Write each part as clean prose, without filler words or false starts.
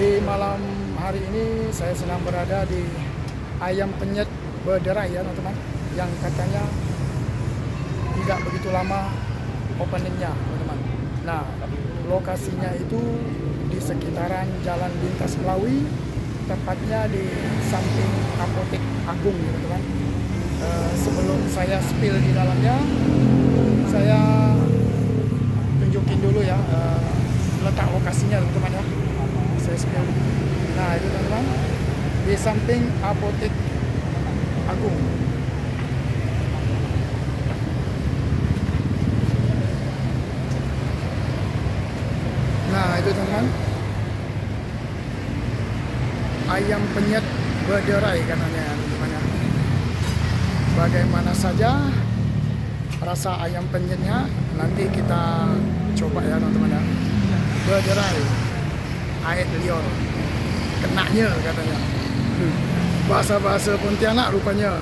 Di malam hari ini saya sedang berada di Ayam Penyet Bederai ya teman-teman, yang katanya tidak begitu lama openingnya teman-teman. Nah, lokasinya itu di sekitaran Jalan Lintas Melawi, tepatnya di samping Apotek Agung teman-teman. Sebelum saya spill di dalamnya, saya tunjukin dulu ya letak lokasinya teman-teman ya. Saya spill. Nah itu teman-teman, di samping Apotek Agung. Nah itu teman-teman, Ayam Penyet Bederai katanya teman-teman ya. Bagaimana saja rasa ayam penyetnya nanti kita coba ya teman-teman ya. Bederai, air liur, kenaknya katanya. Bahasa-bahasa Pontianak rupanya.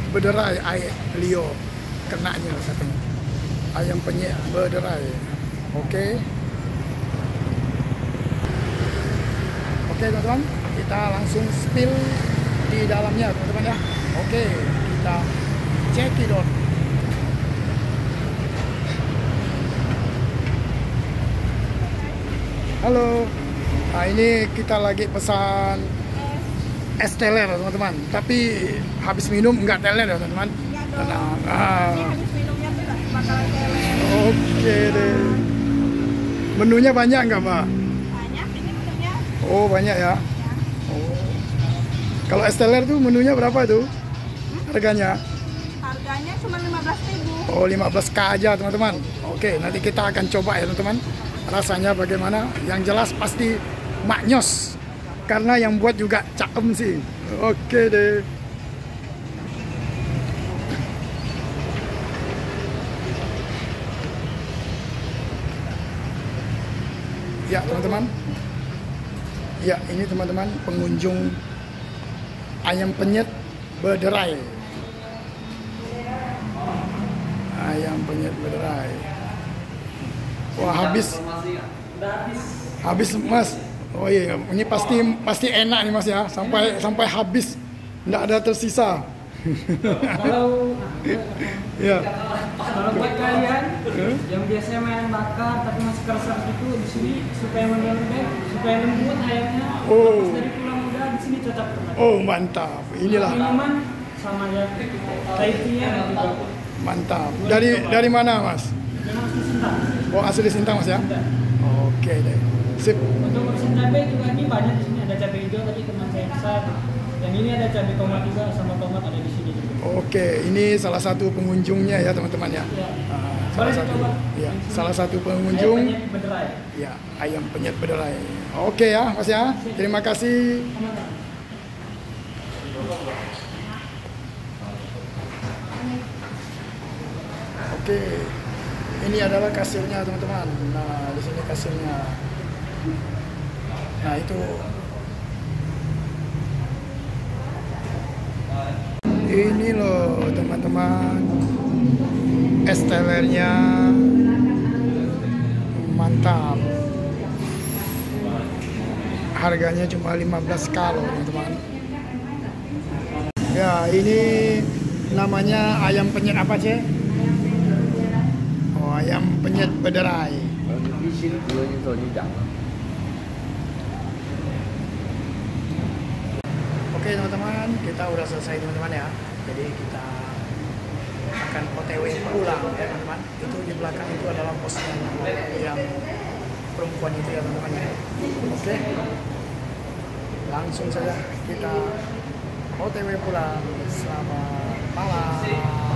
Bederai, air liur, kenaknya katanya. Ayam penyet bederai. Oke. Oke teman-teman, kita langsung spill di dalamnya teman-teman ya. Oke, kita check it out. Halo. Nah ini kita lagi pesan es teler teman-teman. Tapi habis minum enggak teler ya teman-teman. Tenang. Habis minumnya tuh bakalan teler. Oke deh. Menunya banyak enggak Mbak? Banyak ini menunya. Oh banyak ya. Oh. Kalau es teler tuh menunya berapa tuh? Harganya? Harganya cuma 15.000. Oh 15K aja teman-teman. Oke, nanti kita akan coba ya teman-teman. Rasanya bagaimana? Yang jelas pasti maknyos. Karena yang buat juga cakem sih. Oke deh. Ya teman-teman. Ya ini teman-teman pengunjung Ayam Penyet Bederai. Ayam Penyet Bederai. Wah habis Mas. Oh iya, ini pasti enak nih Mas ya, sampai habis, nggak ada tersisa. Ya. Kalau buat kalian yang biasanya main bakar tapi masih keras gitu, di sini supaya lembut ayamnya. Oh. Dari pulang muda di sini cocok. Oh mantap, inilah. Minuman sama ya, Tahitinya juga. Mantap. Dari mana Mas? Memang asli Sintang. Oh asli Sintang Mas ya? Oke deh. Sip. Untuk urusan cabai juga ini banyak di sini, ada cabai hijau tadi teman saya pesan. Yang ini ada cabai tomat juga, sama tomat ada di sini juga. Oke, ini salah satu pengunjungnya ya teman-teman ya. Ya. Salah Boleh satu, coba. ya, salah satu pengunjung. Ayam Penyet Bederai. Ya, Ayam Penyet Bederai. Oke ya Mas ya. Terima kasih. Oke, ini adalah kasirnya teman-teman. Nah, di sini kasirnya. Nah itu. Ini loh teman-teman, es telernya mantap. Harganya cuma 15K loh teman-teman. Ya ini namanya ayam penyet apa sih? Oh ayam penyet bederai. Oke teman-teman, kita udah selesai teman-teman ya. Jadi kita akan OTW pulang ya teman-teman. Itu di belakang itu adalah posnya yang perempuan itu ya teman-teman ya. Oke, langsung saja kita OTW pulang. Selamat malam.